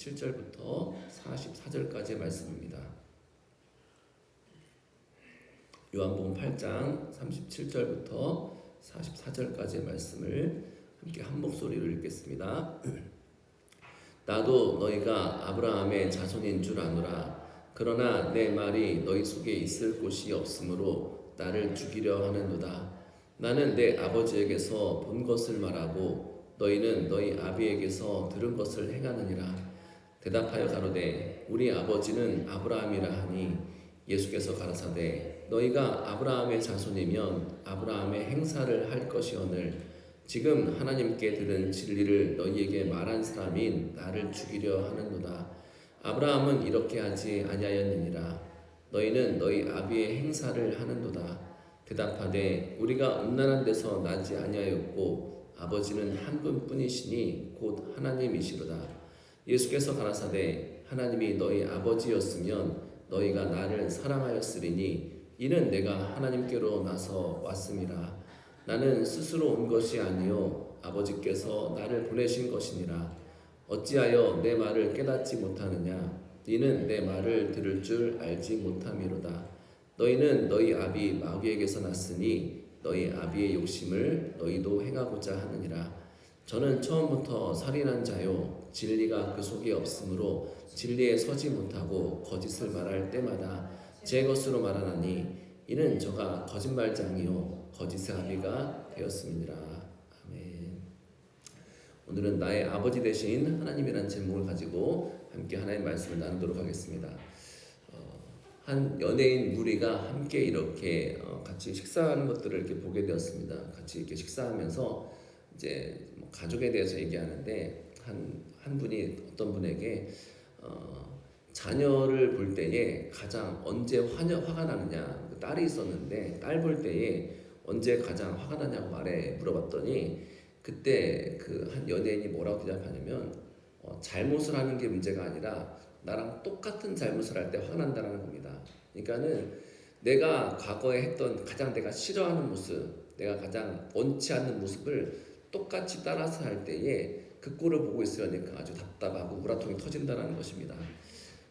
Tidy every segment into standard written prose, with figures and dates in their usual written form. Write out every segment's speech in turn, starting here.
37절부터 44절까지의 말씀입니다. 요한복음 8장 37절부터 44절까지의 말씀을 함께 한 목소리로 읽겠습니다. 나도 너희가 아브라함의 자손인 줄 아노라. 그러나 내 말이 너희 속에 있을 곳이 없으므로 나를 죽이려 하는도다. 나는 내 아버지에게서 본 것을 말하고 너희는 너희 아비에게서 들은 것을 행하느니라. 대답하여 가로되 우리 아버지는 아브라함이라 하니 예수께서 가라사대 너희가 아브라함의 자손이면 아브라함의 행사를 할 것이오늘 지금 하나님께 들은 진리를 너희에게 말한 사람인 나를 죽이려 하는도다. 아브라함은 이렇게 하지 아니하였느니라. 너희는 너희 아비의 행사를 하는도다. 대답하되 우리가 음란한 데서 나지 아니하였고 아버지는 한 분뿐이시니 곧 하나님이시로다. 예수께서 가라사대 하나님이 너희 아버지였으면 너희가 나를 사랑하였으리니 이는 내가 하나님께로 나서 왔음이라. 나는 스스로 온 것이 아니요 아버지께서 나를 보내신 것이니라. 어찌하여 내 말을 깨닫지 못하느냐? 이는 내 말을 들을 줄 알지 못함이로다. 너희는 너희 아비 마귀에게서 났으니 너희 아비의 욕심을 너희도 행하고자 하느니라. 저는 처음부터 살인한 자요 진리가 그 속에 없으므로 진리에 서지 못하고 거짓을 말할 때마다 제 것으로 말하나니 이는 저가 거짓말장이요 거짓의 아비가 되었음이니라. 아멘. 오늘은 나의 아버지 되신 하나님이라는 제목을 가지고 함께 하나님의 말씀을 나누도록 하겠습니다. 한 연예인 무리가 함께 이렇게 같이 식사하는 것들을 이렇게 보게 되었습니다. 같이 이렇게 식사하면서 이제 가족에 대해서 얘기하는데 한 분이 어떤 분에게 자녀를 볼 때에 가장 언제 화가 나느냐, 딸이 있었는데 딸 볼 때에 언제 가장 화가 나냐고 물어봤더니 그때 그 한 연예인이 뭐라고 대답하냐면 잘못을 하는 게 문제가 아니라 나랑 똑같은 잘못을 할 때 화가 난다는 겁니다. 그러니까는 내가 과거에 했던 가장 내가 싫어하는 모습, 내가 가장 원치 않는 모습을 똑같이 따라서 할 때에 그 꼴을 보고 있으려니까 아주 답답하고 우라통이 터진다는 것입니다.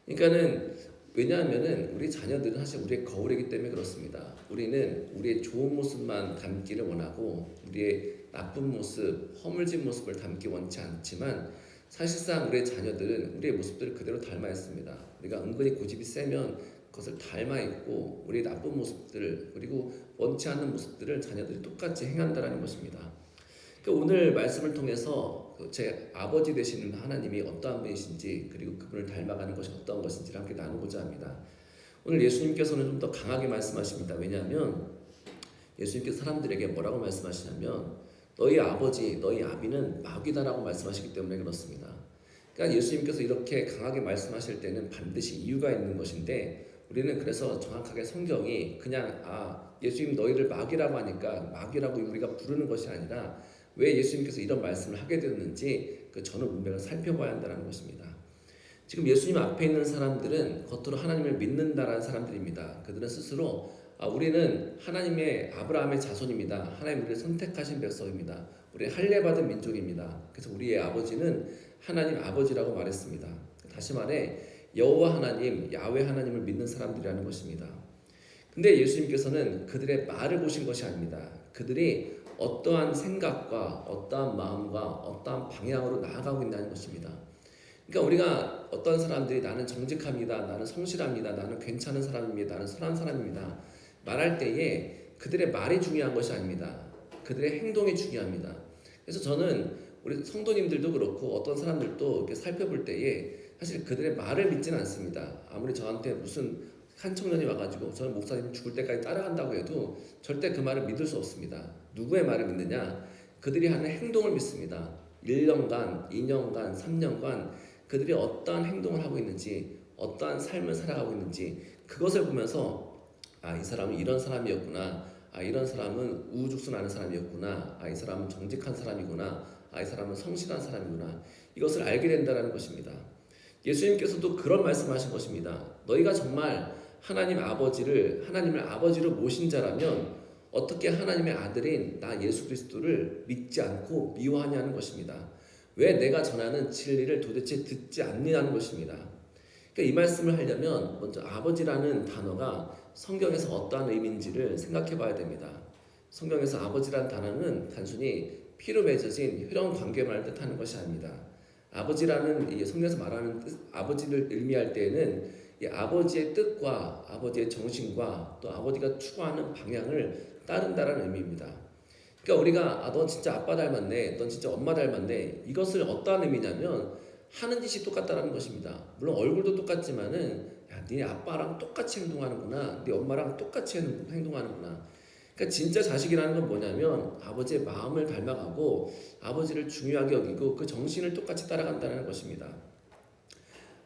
그러니까는 왜냐하면은 우리 자녀들은 사실 우리의 거울이기 때문에 그렇습니다. 우리는 우리의 좋은 모습만 담기를 원하고 우리의 나쁜 모습, 허물진 모습을 담기 원치 않지만 사실상 우리의 자녀들은 우리의 모습들을 그대로 닮아 있습니다. 우리가 은근히 고집이 세면 그것을 닮아 있고 우리의 나쁜 모습들 그리고 원치 않는 모습들을 자녀들이 똑같이 행한다는 것입니다. 오늘 말씀을 통해서 제 아버지 되시는 하나님이 어떠한 분이신지 그리고 그분을 닮아가는 것이 어떠한 것인지를 함께 나누고자 합니다. 오늘 예수님께서는 좀 더 강하게 말씀하십니다. 왜냐하면 예수님께서 사람들에게 뭐라고 말씀하시냐면 너희 아버지, 너희 아비는 마귀다라고 말씀하시기 때문에 그렇습니다. 그러니까 예수님께서 이렇게 강하게 말씀하실 때는 반드시 이유가 있는 것인데 우리는 그래서 정확하게 성경이 그냥 예수님 너희를 마귀라고 하니까 마귀라고 우리가 부르는 것이 아니라 왜 예수님께서 이런 말씀을 하게 되었는지 그 전후 문맥을 살펴봐야 한다는 것입니다. 지금 예수님 앞에 있는 사람들은 겉으로 하나님을 믿는다라는 사람들입니다. 그들은 스스로 우리는 하나님의 아브라함의 자손입니다. 하나님 우리를 선택하신 백성입니다. 우리 할례받은 민족입니다. 그래서 우리의 아버지는 하나님 아버지라고 말했습니다. 다시 말해 여호와 하나님, 야훼 하나님을 믿는 사람들이라는 것입니다. 근데 예수님께서는 그들의 말을 보신 것이 아닙니다. 그들이 어떠한 생각과 어떠한 마음과 어떠한 방향으로 나아가고 있다는 것입니다. 그러니까 우리가 어떤 사람들이 나는 정직합니다, 나는 성실합니다, 나는 괜찮은 사람입니다, 나는 선한 사람입니다 말할 때에 그들의 말이 중요한 것이 아닙니다. 그들의 행동이 중요합니다. 그래서 저는 우리 성도님들도 그렇고 어떤 사람들도 이렇게 살펴볼 때에 사실 그들의 말을 믿지는 않습니다. 아무리 저한테 무슨 한 청년이 와가지고 저는 목사님 죽을 때까지 따라간다고 해도 절대 그 말을 믿을 수 없습니다. 누구의 말을 믿느냐? 그들이 하는 행동을 믿습니다. 1년간, 2년간, 3년간 그들이 어떠한 행동을 하고 있는지 어떠한 삶을 살아가고 있는지 그것을 보면서 이 사람은 이런 사람이었구나, 이런 사람은 우후죽순하는 사람이었구나, 이 사람은 정직한 사람이구나, 이 사람은 성실한 사람이구나 이것을 알게 된다는 것입니다. 예수님께서도 그런 말씀하신 것입니다. 너희가 정말 하나님을 아버지로 모신 자라면 어떻게 하나님의 아들인 나 예수 그리스도를 믿지 않고 미워하냐는 것입니다. 왜 내가 전하는 진리를 도대체 듣지 않느냐는 것입니다. 그러니까 이 말씀을 하려면 먼저 아버지라는 단어가 성경에서 어떠한 의미인지를 생각해 봐야 됩니다. 성경에서 아버지라는 단어는 단순히 피로 맺어진 혈연 관계만을 뜻하는 것이 아닙니다. 아버지라는 이 성경에서 말하는 아버지를 의미할 때에는 이 아버지의 뜻과 아버지의 정신과 또 아버지가 추구하는 방향을 따른다는 의미입니다. 그러니까 우리가 너 진짜 아빠 닮았네, 넌 진짜 엄마 닮았네, 이것을 어떠한 의미냐면 하는 짓이 똑같다는 것입니다. 물론 얼굴도 똑같지만은 야, 네 아빠랑 똑같이 행동하는구나, 네 엄마랑 똑같이 행동하는구나. 그러니까 진짜 자식이라는 건 뭐냐면 아버지의 마음을 닮아가고 아버지를 중요하게 여기고 그 정신을 똑같이 따라간다는 것입니다.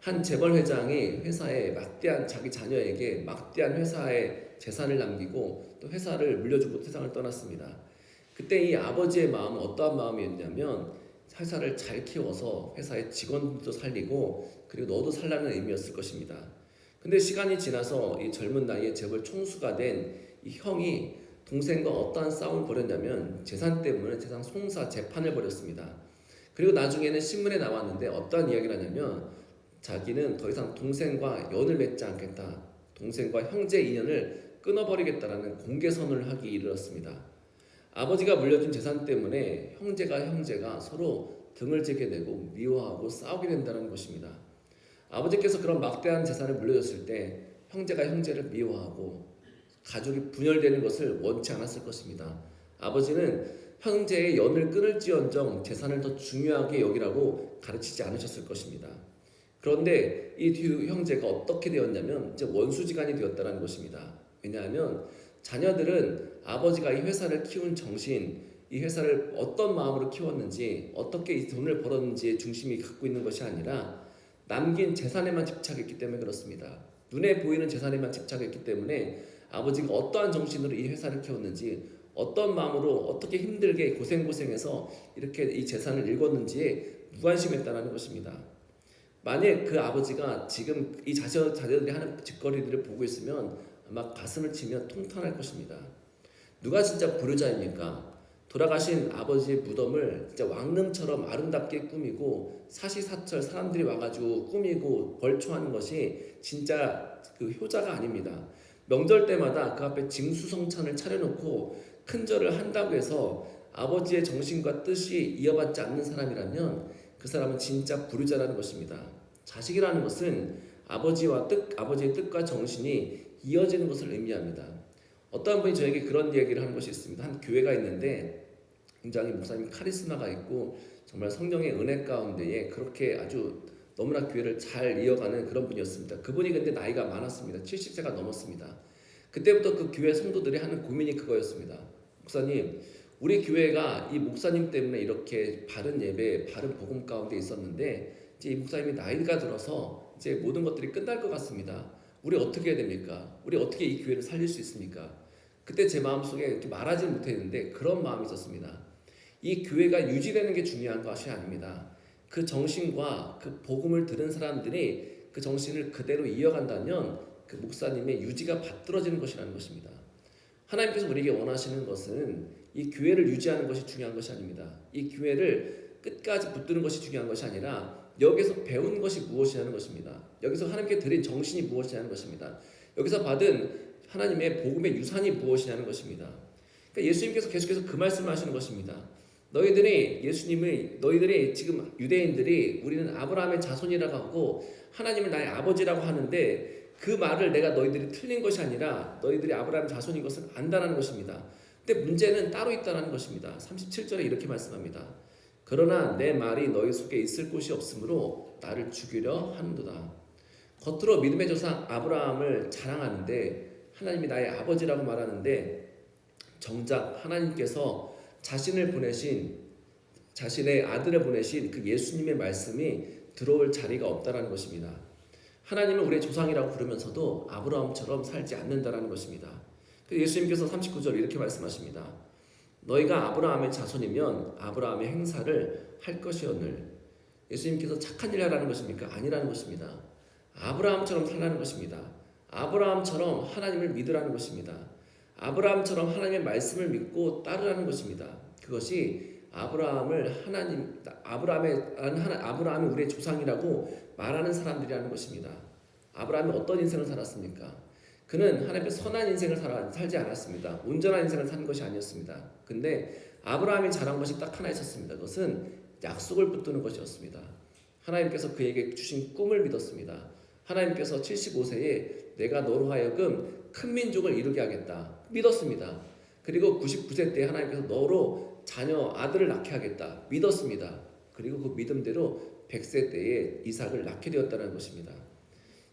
한 재벌 회장이 회사에 막대한 자기 자녀에게 막대한 회사의 재산을 남기고 또 회사를 물려주고 세상을 떠났습니다. 그때 이 아버지의 마음은 어떠한 마음이었냐면 회사를 잘 키워서 회사의 직원도 살리고 그리고 너도 살라는 의미였을 것입니다. 근데 시간이 지나서 이 젊은 나이에 재벌 총수가 된 이 형이 동생과 어떠한 싸움을 벌였냐면 재산 때문에 재산 송사 재판을 벌였습니다. 그리고 나중에는 신문에 나왔는데 어떠한 이야기를 하냐면 자기는 더 이상 동생과 연을 맺지 않겠다, 동생과 형제 인연을 끊어버리겠다라는 공개 선언을 하기 이르렀습니다. 아버지가 물려준 재산 때문에 형제가 서로 등을 지게 되고 미워하고 싸우게 된다는 것입니다. 아버지께서 그런 막대한 재산을 물려줬을 때 형제가 형제를 미워하고 가족이 분열되는 것을 원치 않았을 것입니다. 아버지는 형제의 연을 끊을지언정 재산을 더 중요하게 여기라고 가르치지 않으셨을 것입니다. 그런데 이 두 형제가 어떻게 되었냐면 이제 원수지간이 되었다는 것입니다. 왜냐하면 자녀들은 아버지가 이 회사를 키운 정신, 이 회사를 어떤 마음으로 키웠는지, 어떻게 이 돈을 벌었는지의 중심이 갖고 있는 것이 아니라 남긴 재산에만 집착했기 때문에 그렇습니다. 눈에 보이는 재산에만 집착했기 때문에 아버지가 어떠한 정신으로 이 회사를 키웠는지, 어떤 마음으로 어떻게 힘들게 고생해서 이렇게 이 재산을 읽었는지에 무관심했다는 것입니다. 만약 그 아버지가 지금 이 자녀들이 하는 짓거리들을 보고 있으면 아마 가슴을 치며 통탄할 것입니다. 누가 진짜 불효자입니까? 돌아가신 아버지의 무덤을 진짜 왕릉처럼 아름답게 꾸미고 사시사철 사람들이 와가지고 꾸미고 벌초하는 것이 진짜 그 효자가 아닙니다. 명절 때마다 그 앞에 징수성찬을 차려놓고 큰 절을 한다고 해서 아버지의 정신과 뜻이 이어받지 않는 사람이라면 그 사람은 진짜 불효자라는 것입니다. 자식이라는 것은 아버지의 뜻과 정신이 이어지는 것을 의미합니다. 어떤 분이 저에게 그런 얘기를 하는 것이 있습니다. 한 교회가 있는데 굉장히 목사님 카리스마가 있고 정말 성령의 은혜 가운데에 그렇게 아주 너무나 교회를 잘 이어가는 그런 분이었습니다. 그분이 근데 나이가 많았습니다. 70세가 넘었습니다. 그때부터 그 교회 성도들이 하는 고민이 그거였습니다. 목사님, 우리 교회가 이 목사님 때문에 이렇게 바른 예배, 바른 복음 가운데 있었는데 이제 이 목사님이 나이가 들어서 이제 모든 것들이 끝날 것 같습니다. 우리 어떻게 해야 됩니까? 우리 어떻게 이 교회를 살릴 수 있습니까? 그때 제 마음속에 이렇게 말하지 못했는데 그런 마음이 있었습니다. 이 교회가 유지되는 게 중요한 것이 아닙니다. 그 정신과 그 복음을 들은 사람들이 그 정신을 그대로 이어간다면 그 목사님의 유지가 받들어지는 것이라는 것입니다. 하나님께서 우리에게 원하시는 것은 이 교회를 유지하는 것이 중요한 것이 아닙니다. 이 교회를 끝까지 붙드는 것이 중요한 것이 아니라 여기서 배운 것이 무엇이냐는 것입니다. 여기서 하나님께 드린 정신이 무엇이냐는 것입니다. 여기서 받은 하나님의 복음의 유산이 무엇이냐는 것입니다. 그러니까 예수님께서 계속해서 그 말씀을 하시는 것입니다. 너희들이 지금 유대인들이 우리는 아브라함의 자손이라고 하고 하나님을 나의 아버지라고 하는데 그 말을 내가 너희들이 틀린 것이 아니라 너희들이 아브라함의 자손인 것을 안다는 것입니다. 근데 문제는 따로 있다는 것입니다. 37절에 이렇게 말씀합니다. 그러나 내 말이 너희 속에 있을 곳이 없으므로 나를 죽이려 하는도다. 겉으로 믿음의 조상 아브라함을 자랑하는데 하나님이 나의 아버지라고 말하는데 정작 하나님께서 자신의 아들을 보내신 그 예수님의 말씀이 들어올 자리가 없다는 것입니다. 하나님은 우리의 조상이라고 부르면서도 아브라함처럼 살지 않는다는 것입니다. 예수님께서 39절 이렇게 말씀하십니다. 너희가 아브라함의 자손이면 아브라함의 행사를 할 것이오늘. 예수님께서 착한 일 하라는 것입니까? 아니라는 것입니다. 아브라함처럼 살라는 것입니다. 아브라함처럼 하나님을 믿으라는 것입니다. 아브라함처럼 하나님의 말씀을 믿고 따르라는 것입니다. 그것이 아브라함이 우리의 조상이라고 말하는 사람들이라는 것입니다. 아브라함이 어떤 인생을 살았습니까? 그는 하나님의 선한 인생을 살지 않았습니다. 온전한 인생을 사는 것이 아니었습니다. 근데 아브라함이 잘한 것이 딱 하나 있었습니다. 그것은 약속을 붙드는 것이었습니다. 하나님께서 그에게 주신 꿈을 믿었습니다. 하나님께서 75세에 내가 너로 하여금 큰 민족을 이루게 하겠다 믿었습니다. 그리고 99세 때 하나님께서 너로 아들을 낳게 하겠다 믿었습니다. 그리고 그 믿음대로 100세 때에 이삭을 낳게 되었다는 것입니다.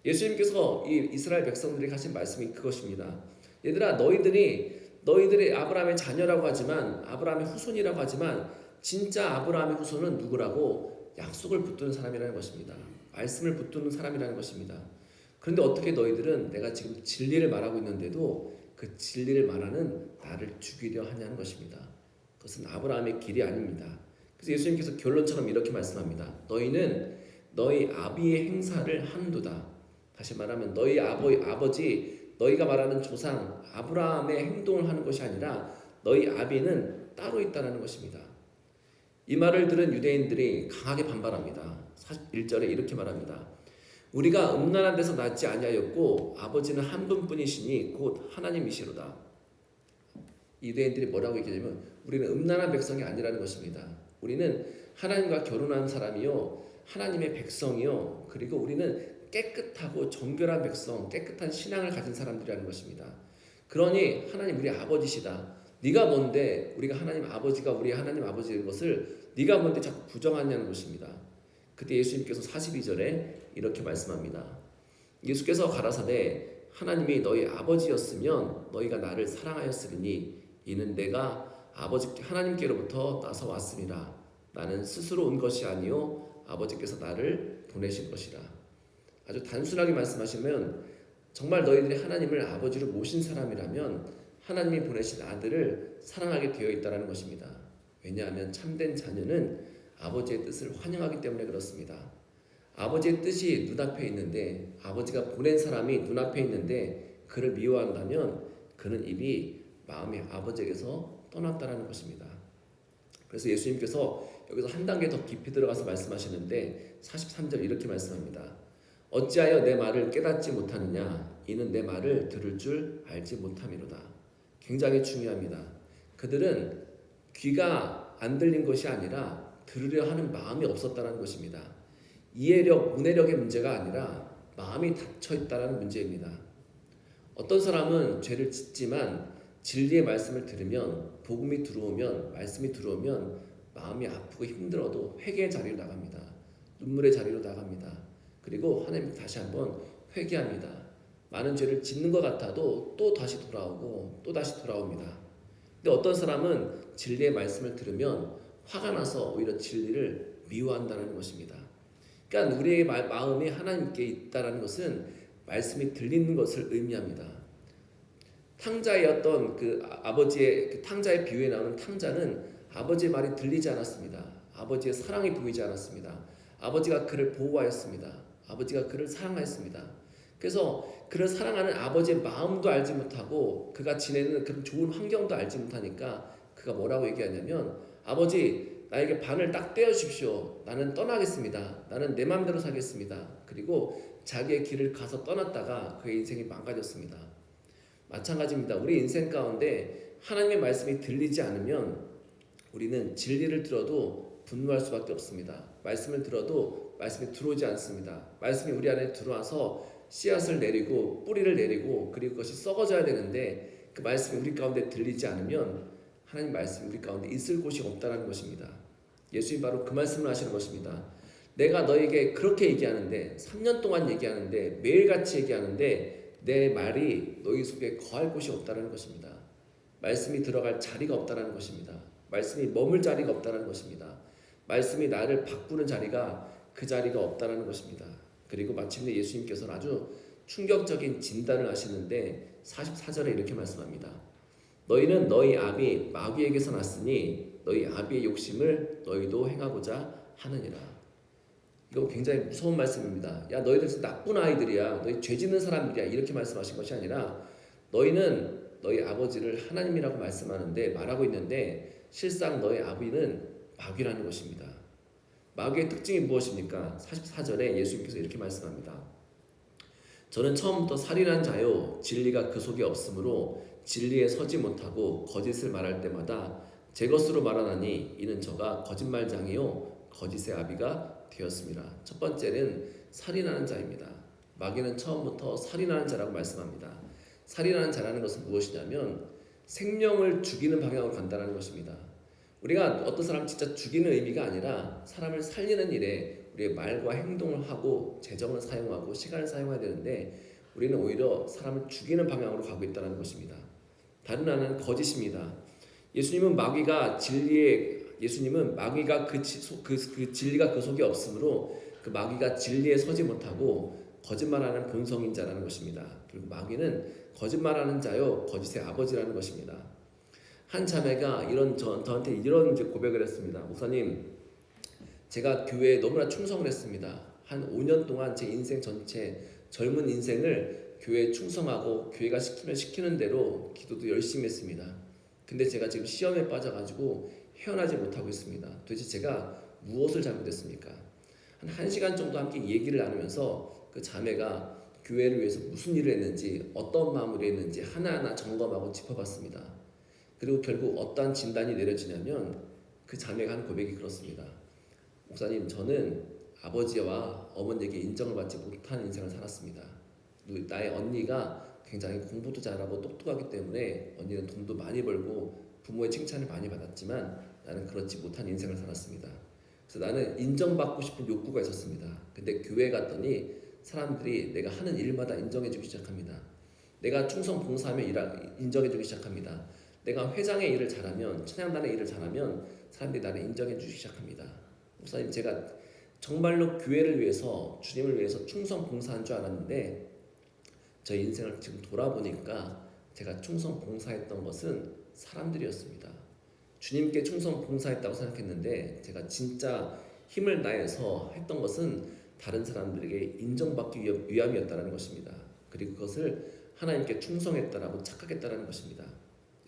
예수님께서 이 이스라엘 백성들에게 하신 말씀이 그것입니다. 얘들아, 너희들이 아브라함의 자녀라고 하지만, 아브라함의 후손이라고 하지만, 진짜 아브라함의 후손은 누구라고? 약속을 붙드는 사람이라는 것입니다. 말씀을 붙드는 사람이라는 것입니다. 그런데 어떻게 너희들은 내가 지금 진리를 말하고 있는데도 그 진리를 말하는 나를 죽이려 하냐는 것입니다. 그것은 아브라함의 길이 아닙니다. 그래서 예수님께서 결론처럼 이렇게 말씀합니다. 너희는 너희 아비의 행사를 한도다. 다시 말하면 너희 아버지, 너희가 말하는 조상 아브라함의 행동을 하는 것이 아니라 너희 아비는 따로 있다는 것입니다. 이 말을 들은 유대인들이 강하게 반발합니다. 41절에 이렇게 말합니다. 우리가 음란한 데서 낳지 아니하였고 아버지는 한 분뿐이시니 곧 하나님이시로다. 유대인들이 뭐라고 얘기하냐면 우리는 음란한 백성이 아니라는 것입니다. 우리는 하나님과 결혼한 사람이요, 하나님의 백성이요, 그리고 우리는 깨끗하고 정결한 백성, 깨끗한 신앙을 가진 사람들이라는 것입니다. 그러니 하나님 우리 아버지시다. 네가 뭔데 우리가 하나님 아버지가 우리 하나님 아버지인 것을 네가 뭔데 자꾸 부정하냐는 것입니다. 그때 예수님께서 42절에 이렇게 말씀합니다. 예수께서 가라사대 하나님이 너희 아버지였으면 너희가 나를 사랑하였으리니 이는 내가 아버지 하나님께로부터 나서 왔음이라. 나는 스스로 온 것이 아니요 아버지께서 나를 보내신 것이라. 아주 단순하게 말씀하시면 정말 너희들이 하나님을 아버지로 모신 사람이라면 하나님이 보내신 아들을 사랑하게 되어 있다는 것입니다. 왜냐하면 참된 자녀는 아버지의 뜻을 환영하기 때문에 그렇습니다. 아버지의 뜻이 눈앞에 있는데, 아버지가 보낸 사람이 눈앞에 있는데 그를 미워한다면 그는 이미 마음이 아버지에게서 떠났다는 것입니다. 그래서 예수님께서 여기서 한 단계 더 깊이 들어가서 말씀하시는데 43절 이렇게 말씀합니다. 어찌하여 내 말을 깨닫지 못하느냐? 이는 내 말을 들을 줄 알지 못함이로다. 굉장히 중요합니다. 그들은 귀가 안 들린 것이 아니라 들으려 하는 마음이 없었다는 것입니다. 이해력, 문해력의 문제가 아니라 마음이 닫혀 있다는 문제입니다. 어떤 사람은 죄를 짓지만 진리의 말씀을 들으면, 복음이 들어오면, 말씀이 들어오면 마음이 아프고 힘들어도 회개의 자리로 나갑니다. 눈물의 자리로 나갑니다. 그리고 하나님 다시 한번 회개합니다. 많은 죄를 짓는 것 같아도 또 다시 돌아오고 또 다시 돌아옵니다. 근데 어떤 사람은 진리의 말씀을 들으면 화가 나서 오히려 진리를 미워한다는 것입니다. 그러니까 우리의 마음이 하나님께 있다는 것은 말씀이 들리는 것을 의미합니다. 탕자의 어떤 아버지의 탕자의 비유에 나오는 탕자는 아버지의 말이 들리지 않았습니다. 아버지의 사랑이 보이지 않았습니다. 아버지가 그를 보호하였습니다. 아버지가 그를 사랑하였습니다. 그래서 그를 사랑하는 아버지의 마음도 알지 못하고 그가 지내는 그런 좋은 환경도 알지 못하니까 그가 뭐라고 얘기하냐면 아버지 나에게 반을 딱 떼어주십시오. 나는 떠나겠습니다. 나는 내 마음대로 살겠습니다. 그리고 자기의 길을 가서 떠났다가 그의 인생이 망가졌습니다. 마찬가지입니다. 우리 인생 가운데 하나님의 말씀이 들리지 않으면 우리는 진리를 들어도 분노할 수밖에 없습니다. 말씀을 들어도 말씀이 들어오지 않습니다. 말씀이 우리 안에 들어와서 씨앗을 내리고 뿌리를 내리고 그리고 그것이 썩어져야 되는데 그 말씀이 우리 가운데 들리지 않으면 하나님 말씀이 우리 가운데 있을 곳이 없다는 것입니다. 예수님 바로 그 말씀을 하시는 것입니다. 내가 너에게 그렇게 얘기하는데 3년 동안 얘기하는데 매일같이 얘기하는데 내 말이 너희 속에 거할 곳이 없다는 것입니다. 말씀이 들어갈 자리가 없다는 것입니다. 말씀이 머물 자리가 없다는 것입니다. 말씀이 나를 바꾸는 자리가 그 자리가 없다는 것입니다. 그리고 마침내 예수님께서는 아주 충격적인 진단을 하시는데 44절에 이렇게 말씀합니다. 너희는 너희 아비 마귀에게서 났으니 너희 아비의 욕심을 너희도 행하고자 하느니라. 이거 굉장히 무서운 말씀입니다. 야 너희들 진짜 나쁜 아이들이야. 너희 죄 짓는 사람들이야. 이렇게 말씀하신 것이 아니라 너희는 너희 아버지를 하나님이라고 말하고 있는데 실상 너희 아비는 마귀라는 것입니다. 마귀의 특징이 무엇입니까? 44절에 예수님께서 이렇게 말씀합니다. 저는 처음부터 살인한 자요 진리가 그 속에 없으므로 진리에 서지 못하고 거짓을 말할 때마다 제 것으로 말하나니 이는 저가 거짓말장이요 거짓의 아비가 되었습니다. 첫 번째는 살인하는 자입니다. 마귀는 처음부터 살인하는 자라고 말씀합니다. 살인하는 자라는 것은 무엇이냐면 생명을 죽이는 방향으로 간다는 것입니다. 우리가 어떤 사람 진짜 죽이는 의미가 아니라 사람을 살리는 일에 우리의 말과 행동을 하고 재정을 사용하고 시간을 사용해야 되는데 우리는 오히려 사람을 죽이는 방향으로 가고 있다는 것입니다. 다른 하나는 거짓입니다. 예수님은 마귀가 그 진리가 그 속에 없으므로 그 마귀가 진리에 서지 못하고 거짓말하는 본성인 자라는 것입니다. 그리고 마귀는 거짓말하는 자요 거짓의 아버지라는 것입니다. 한 자매가 저한테 이런 고백을 했습니다. 목사님, 제가 교회에 너무나 충성을 했습니다. 한 5년 동안 제 인생 전체 젊은 인생을 교회에 충성하고 교회가 시키면 시키는 대로 기도도 열심히 했습니다. 근데 제가 지금 시험에 빠져가지고 헤어나지 못하고 있습니다. 도대체 제가 무엇을 잘못했습니까? 한 1시간 정도 함께 얘기를 나누면서 그 자매가 교회를 위해서 무슨 일을 했는지 어떤 마음으로 했는지 하나하나 점검하고 짚어봤습니다. 그리고 결국 어떠한 진단이 내려지냐면 그 자매가 한 고백이 그렇습니다. 목사님, 저는 아버지와 어머니에게 인정을 받지 못한 인생을 살았습니다. 나의 언니가 굉장히 공부도 잘하고 똑똑하기 때문에 언니는 돈도 많이 벌고 부모의 칭찬을 많이 받았지만 나는 그렇지 못한 인생을 살았습니다. 그래서 나는 인정받고 싶은 욕구가 있었습니다. 근데 교회 갔더니 사람들이 내가 하는 일마다 인정해주기 시작합니다. 내가 충성 봉사하면 인정해주기 시작합니다. 내가 회장의 일을 잘하면, 찬양단의 일을 잘하면 사람들이 나를 인정해주기 시작합니다. 목사님, 제가 정말로 교회를 위해서, 주님을 위해서 충성 봉사한 줄 알았는데 저 인생을 지금 돌아보니까 제가 충성 봉사했던 것은 사람들이었습니다. 주님께 충성 봉사했다고 생각했는데 제가 진짜 힘을 다해서 했던 것은 다른 사람들에게 인정받기 위함이었다는 것입니다. 그리고 그것을 하나님께 충성했다라고 착각했다는 것입니다.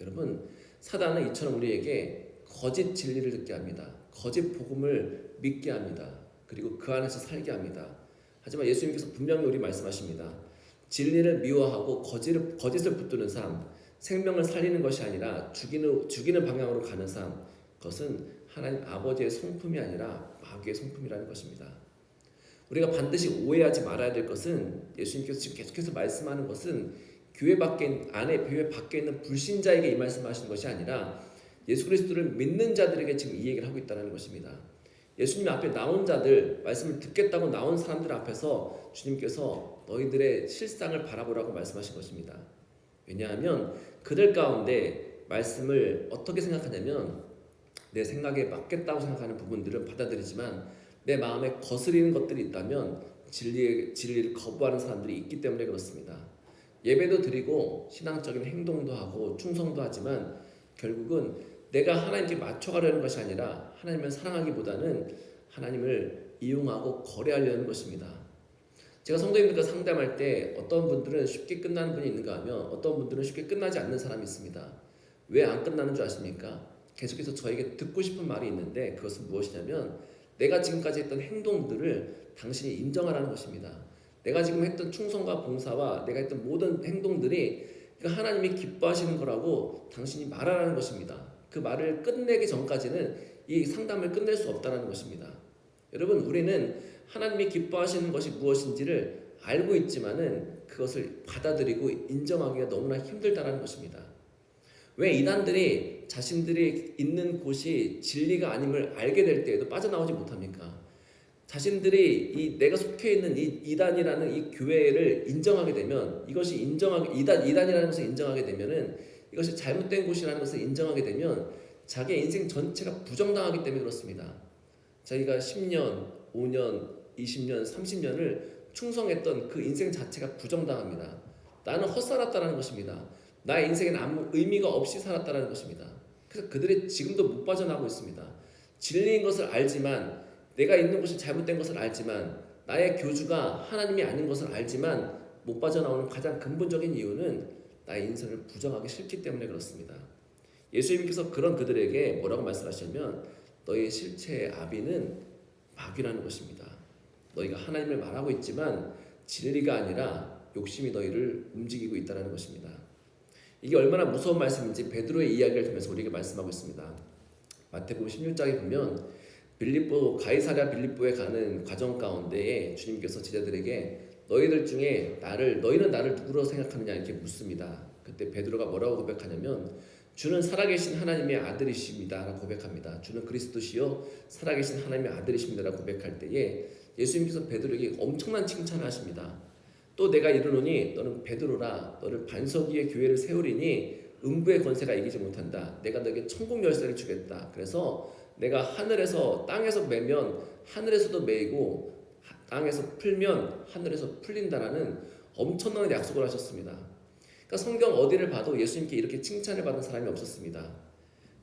여러분, 사단은 이처럼 우리에게 거짓 진리를 듣게 합니다. 거짓 복음을 믿게 합니다. 그리고 그 안에서 살게 합니다. 하지만 예수님께서 분명히 우리 말씀하십니다. 진리를 미워하고 거짓을 붙드는 삶, 생명을 살리는 것이 아니라 죽이는 방향으로 가는 삶, 그것은 하나님 아버지의 성품이 아니라 마귀의 성품이라는 것입니다. 우리가 반드시 오해하지 말아야 될 것은 예수님께서 지금 계속해서 말씀하는 것은 교회 밖에 있는 불신자에게 이 말씀하시는 것이 아니라 예수 그리스도를 믿는 자들에게 지금 이 얘기를 하고 있다는 것입니다. 예수님 앞에 나온 자들, 말씀을 듣겠다고 나온 사람들 앞에서 주님께서 너희들의 실상을 바라보라고 말씀하신 것입니다. 왜냐하면 그들 가운데 말씀을 어떻게 생각하냐면 내 생각에 맞겠다고 생각하는 부분들은 받아들이지만 내 마음에 거스리는 것들이 있다면 진리를 거부하는 사람들이 있기 때문에 그렇습니다. 예배도 드리고 신앙적인 행동도 하고 충성도 하지만 결국은 내가 하나님께 맞춰가려는 것이 아니라 하나님을 사랑하기보다는 하나님을 이용하고 거래하려는 것입니다. 제가 성도님들과 상담할 때 어떤 분들은 쉽게 끝나는 분이 있는가 하면 어떤 분들은 쉽게 끝나지 않는 사람이 있습니다. 왜 안 끝나는 줄 아십니까? 계속해서 저에게 듣고 싶은 말이 있는데 그것은 무엇이냐면 내가 지금까지 했던 행동들을 당신이 인정하라는 것입니다. 내가 지금 했던 충성과 봉사와 내가 했던 모든 행동들이 하나님이 기뻐하시는 거라고 당신이 말하라는 것입니다. 그 말을 끝내기 전까지는 이 상담을 끝낼 수 없다는 것입니다. 여러분, 우리는 하나님이 기뻐하시는 것이 무엇인지를 알고 있지만은 그것을 받아들이고 인정하기가 너무나 힘들다는 것입니다. 왜 이단들이 자신들이 있는 곳이 진리가 아님을 알게 될 때에도 빠져나오지 못합니까? 자신들이 내가 속해 있는 이 이단이라는 이 교회를 인정하게 되면 이단이라는 것을 인정하게 되면은 이것이 잘못된 곳이라는 것을 인정하게 되면 자기의 인생 전체가 부정당하기 때문에 그렇습니다. 자기가 10년, 5년, 20년, 30년을 충성했던 그 인생 자체가 부정당합니다. 나는 헛살았다는 것입니다. 나의 인생에는 아무 의미가 없이 살았다는 것입니다. 그래서 그들이 지금도 못 빠져나오고 있습니다. 진리인 것을 알지만 내가 있는 곳이 잘못된 것을 알지만 나의 교주가 하나님이 아닌 것을 알지만 못 빠져나오는 가장 근본적인 이유는 나의 인생을 부정하기 싫기 때문에 그렇습니다. 예수님께서 그런 그들에게 뭐라고 말씀하시냐면 너의 실체의 아비는 마귀라는 것입니다. 너희가 하나님을 말하고 있지만 진리가 아니라 욕심이 너희를 움직이고 있다는 것입니다. 이게 얼마나 무서운 말씀인지 베드로의 이야기를 통해서 우리에게 말씀하고 있습니다. 마태복음 16장에 보면 가이사랴 빌립보에 가는 과정 가운데에 주님께서 제자들에게 너희들 중에 너희는 나를 누구로 생각하느냐 이렇게 묻습니다. 그때 베드로가 뭐라고 고백하냐면 주는 살아계신 하나님의 아들이십니다 라고 고백합니다. 주는 그리스도시요 살아계신 하나님의 아들이십니다 라고 고백할 때에 예수님께서 베드로에게 엄청난 칭찬을 하십니다. 또 내가 이르노니 너는 베드로라 너를 반석 위에 교회를 세우리니 음부의 권세가 이기지 못한다. 내가 너에게 천국 열쇠를 주겠다. 그래서 내가 하늘에서 땅에서 매면 하늘에서도 매이고 땅에서 풀면 하늘에서 풀린다라는 엄청난 약속을 하셨습니다. 그러니까 성경 어디를 봐도 예수님께 이렇게 칭찬을 받은 사람이 없었습니다.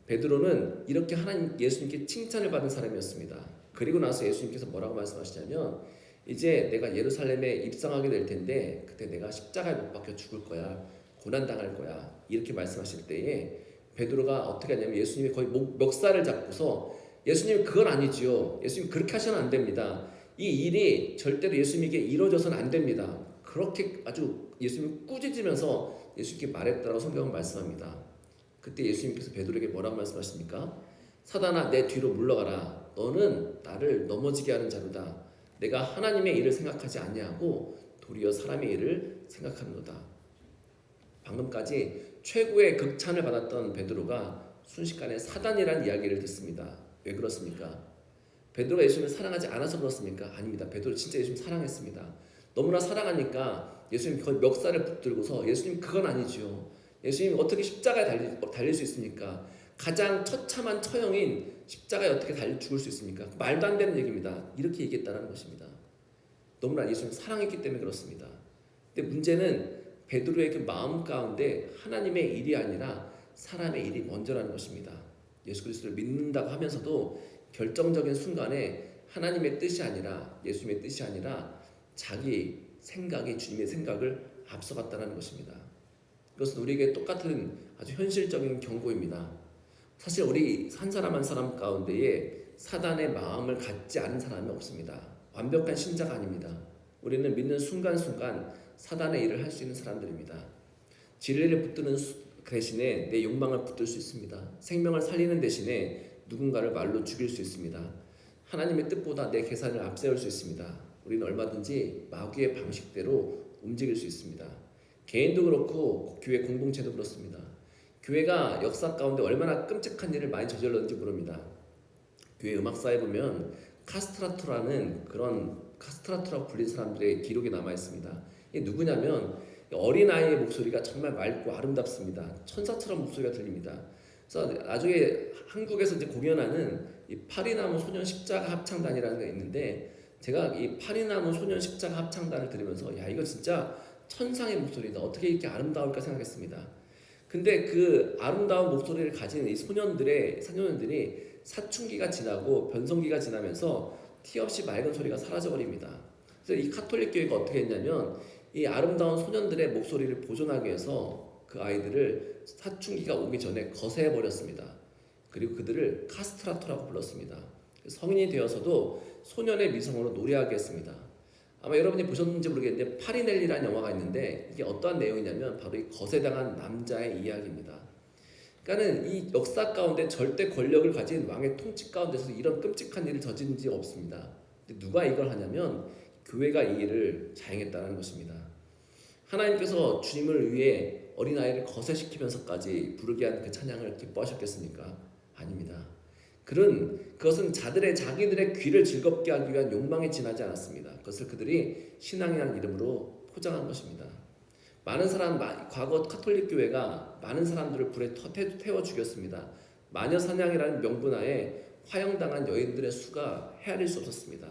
베드로는 이렇게 예수님께 칭찬을 받은 사람이었습니다. 그리고 나서 예수님께서 뭐라고 말씀하시냐면 이제 내가 예루살렘에 입성하게 될 텐데 그때 내가 십자가에 못 박혀 죽을 거야. 고난당할 거야. 이렇게 말씀하실 때에 베드로가 어떻게 하냐면 예수님이 거의 멱살을 잡고서 예수님 그건 아니지요. 예수님 그렇게 하시면 안 됩니다. 이 일이 절대로 예수님에게 이루어져서는 안 됩니다. 그렇게 아주 예수님이 꾸짖으면서 예수님께 말했다고 성경은 말씀합니다. 그때 예수님께서 베드로에게 뭐라고 말씀하십니까? 사단아 내 뒤로 물러가라. 너는 나를 넘어지게 하는 자로다. 내가 하나님의 일을 생각하지 아니하고 도리어 사람의 일을 생각하는도다. 방금까지 최고의 극찬을 받았던 베드로가 순식간에 사단이라는 이야기를 듣습니다. 왜 그렇습니까? 베드로가 예수님을 사랑하지 않아서 그렇습니까? 아닙니다. 베드로 진짜 예수님 사랑했습니다. 너무나 사랑하니까 예수님 거의 멱살을 붙들고서 예수님 그건 아니죠. 예수님 어떻게 십자가에 달릴 수 있습니까? 가장 처참한 처형인 십자가에 어떻게 죽을 수 있습니까? 말도 안 되는 얘기입니다. 이렇게 얘기했다는 것입니다. 너무나 예수님 사랑했기 때문에 그렇습니다. 근데 문제는 베드로의 그 마음 가운데 하나님의 일이 아니라 사람의 일이 먼저라는 것입니다. 예수 그리스도를 믿는다고 하면서도 결정적인 순간에 하나님의 뜻이 아니라 예수님의 뜻이 아니라 자기 생각이 주님의 생각을 앞서갔다는 것입니다. 이것은 우리에게 똑같은 아주 현실적인 경고입니다. 사실 우리 한 사람 한 사람 가운데에 사단의 마음을 갖지 않은 사람이 없습니다. 완벽한 신자가 아닙니다. 우리는 믿는 순간순간 사단의 일을 할 수 있는 사람들입니다. 진리를 붙드는 대신에 내 욕망을 붙들 수 있습니다. 생명을 살리는 대신에 누군가를 말로 죽일 수 있습니다. 하나님의 뜻보다 내 계산을 앞세울 수 있습니다. 우리는 얼마든지 마귀의 방식대로 움직일 수 있습니다. 개인도 그렇고 교회 공동체도 그렇습니다. 교회가 역사 가운데 얼마나 끔찍한 일을 많이 저질렀는지 모릅니다. 교회 음악사에 보면 카스트라투라고 불린 사람들의 기록이 남아 있습니다. 이게 누구냐면 어린아이의 목소리가 정말 맑고 아름답습니다. 천사처럼 목소리가 들립니다. 그래서 나중에 한국에서 이제 공연하는 이 파리나무 소년 십자가 합창단이라는 게 있는데 제가 이 파리나무 소년 십자가 합창단을 들으면서 야 이거 진짜 천상의 목소리다. 어떻게 이렇게 아름다울까 생각했습니다. 근데 그 아름다운 목소리를 가진 이 소년들이 사춘기가 지나고 변성기가 지나면서 티 없이 맑은 소리가 사라져버립니다. 그래서 이 카톨릭 교회가 어떻게 했냐면 이 아름다운 소년들의 목소리를 보존하기 위해서 그 아이들을 사춘기가 오기 전에 거세해버렸습니다. 그리고 그들을 카스트라토라고 불렀습니다. 성인이 되어서도 소년의 미성으로 노래하게 했습니다. 아마 여러분이 보셨는지 모르겠는데 파리넬리라는 영화가 있는데 이게 어떠한 내용이냐면 바로 이 거세당한 남자의 이야기입니다. 그러니까는 이 역사 가운데 절대 권력을 가진 왕의 통치 가운데서 이런 끔찍한 일을 저지른 지 없습니다. 근데 누가 이걸 하냐면 교회가 이 일을 자행했다는 것입니다. 하나님께서 주님을 위해 어린아이를 거세시키면서까지 부르게 한 그 찬양을 기뻐하셨겠습니까? 아닙니다. 그것은 자기들의 귀를 즐겁게 하기 위한 욕망에 지나지 않았습니다. 그것을 그들이 신앙이라는 이름으로 포장한 것입니다. 과거 카톨릭 교회가 많은 사람들을 불에 태워 죽였습니다. 마녀 사냥이라는 명분하에 화형당한 여인들의 수가 헤아릴 수 없었습니다.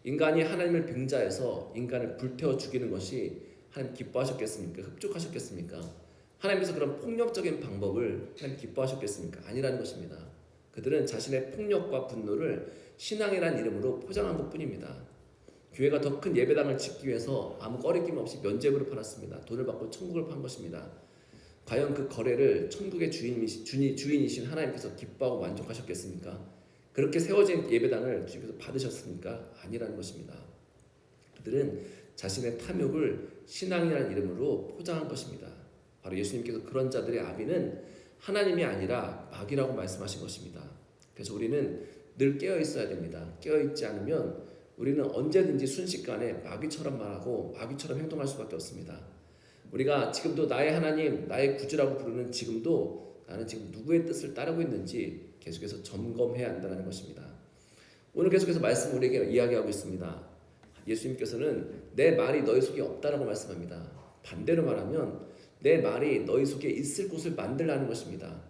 인간이 하나님을 빙자해서 인간을 불태워 죽이는 것이 하나님 기뻐하셨겠습니까? 흡족하셨겠습니까? 하나님께서 그런 폭력적인 방법을 하나님 기뻐하셨겠습니까? 아니라는 것입니다. 그들은 자신의 폭력과 분노를 신앙이라는 이름으로 포장한 것뿐입니다. 교회가 더 큰 예배당을 짓기 위해서 아무 꺼리낌 없이 면죄부를 팔았습니다. 돈을 받고 천국을 판 것입니다. 과연 그 거래를 천국의 주인이신 하나님께서 기뻐하고 만족하셨겠습니까? 그렇게 세워진 예배당을 주님께서 받으셨습니까? 아니라는 것입니다. 그들은 자신의 탐욕을 신앙이라는 이름으로 포장한 것입니다. 바로 예수님께서 그런 자들의 아비는 하나님이 아니라 마귀라고 말씀하신 것입니다. 그래서 우리는 늘 깨어 있어야 됩니다. 깨어 있지 않으면 우리는 언제든지 순식간에 마귀처럼 말하고 마귀처럼 행동할 수밖에 없습니다. 우리가 지금도 나의 하나님, 나의 구주라고 부르는 지금도 나는 지금 누구의 뜻을 따르고 있는지 계속해서 점검해야 한다는 것입니다. 오늘 계속해서 말씀 우리에게 이야기하고 있습니다. 예수님께서는 내 말이 너희 속에 없다라고 말씀합니다. 반대로 말하면 내 말이 너희 속에 있을 곳을 만들라는 것입니다.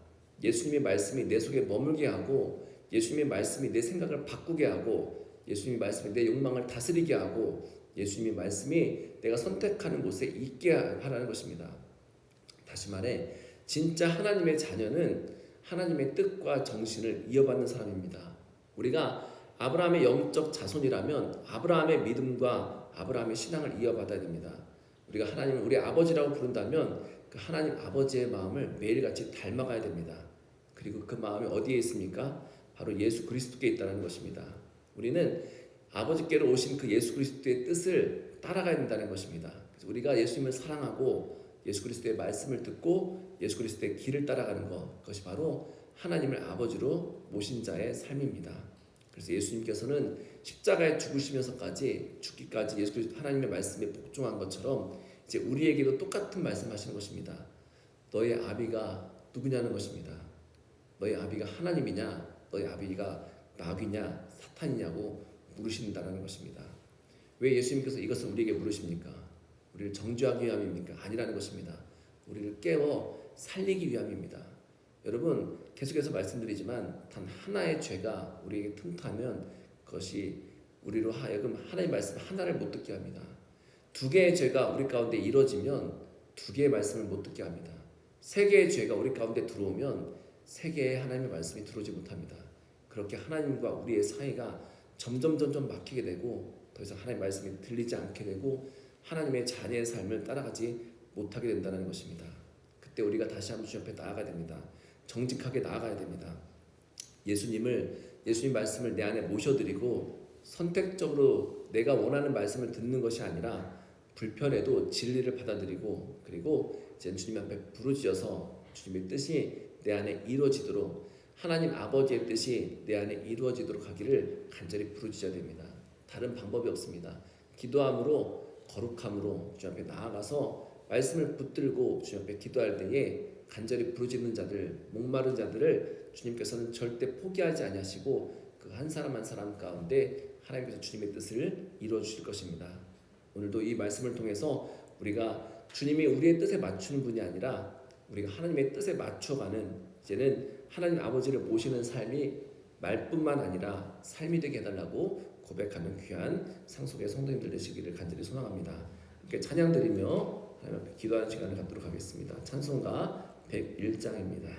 예수님의 말씀이 내 속에 머물게 하고 예수님의 말씀이 내 생각을 바꾸게 하고 예수님의 말씀이 내 욕망을 다스리게 하고 예수님의 말씀이 내가 선택하는 곳에 있게 하라는 것입니다. 다시 말해 진짜 하나님의 자녀는 하나님의 뜻과 정신을 이어받는 사람입니다. 우리가 아브라함의 영적 자손이라면 아브라함의 믿음과 아브라함의 신앙을 이어받아야 됩니다. 우리가 하나님을 우리 아버지라고 부른다면 그 하나님 아버지의 마음을 매일같이 닮아가야 됩니다. 그리고 그 마음이 어디에 있습니까? 바로 예수 그리스도께 있다는 것입니다. 우리는 아버지께로 오신 그 예수 그리스도의 뜻을 따라가야 된다는 것입니다. 그래서 우리가 예수님을 사랑하고 예수 그리스도의 말씀을 듣고 예수 그리스도의 길을 따라가는 것, 그것이 바로 하나님을 아버지로 모신 자의 삶입니다. 그래서 예수님께서는 십자가에 죽으시면서까지 죽기까지 예수 그리스도 하나님의 말씀에 복종한 것처럼 이제 우리에게도 똑같은 말씀하시는 것입니다. 너의 아비가 누구냐는 것입니다. 너의 아비가 하나님이냐, 너의 아비가 마귀냐, 사탄이냐고 물으신다는 것입니다. 왜 예수님께서 이것을 우리에게 물으십니까? 우리를 정죄하기 위함입니까? 아니라는 것입니다. 우리를 깨워 살리기 위함입니다. 여러분 계속해서 말씀드리지만 단 하나의 죄가 우리에게 틈타면 그것이 우리로 하여금 하나님의 말씀 하나를 못 듣게 합니다. 두 개의 죄가 우리 가운데 이루어지면 두 개의 말씀을 못 듣게 합니다. 세 개의 죄가 우리 가운데 들어오면 세 개의 하나님의 말씀이 들어오지 못합니다. 그렇게 하나님과 우리의 사이가 점점 막히게 되고 더 이상 하나님의 말씀이 들리지 않게 되고 하나님의 자녀의 삶을 따라가지 못하게 된다는 것입니다. 그때 우리가 다시 한번 주님 앞에 나아가야 됩니다. 정직하게 나아가야 됩니다. 예수님 말씀을 내 안에 모셔드리고 선택적으로 내가 원하는 말씀을 듣는 것이 아니라 불편해도 진리를 받아들이고 그리고 이제 주님 앞에 부르짖어서 주님의 뜻이 내 안에 이루어지도록 하나님 아버지의 뜻이 내 안에 이루어지도록 하기를 간절히 부르짖어야 됩니다. 다른 방법이 없습니다. 기도함으로 거룩함으로 주님 앞에 나아가서 말씀을 붙들고 주님 앞에 기도할 때에 간절히 부르짖는 자들, 목마른 자들을 주님께서는 절대 포기하지 아니하시고 그 한 사람 한 사람 가운데 하나님께서 주님의 뜻을 이루어 주실 것입니다. 오늘도 이 말씀을 통해서 우리가 주님이 우리의 뜻에 맞추는 분이 아니라 우리가 하나님의 뜻에 맞춰가는 이제는 하나님 아버지를 모시는 삶이 말뿐만 아니라 삶이 되게 해달라고 고백하는 귀한 상속의 성도님들 되시기를 간절히 소망합니다. 이렇게 찬양 드리며 하나님 앞에 기도하는 시간을 갖도록 하겠습니다. 찬송가 101장입니다.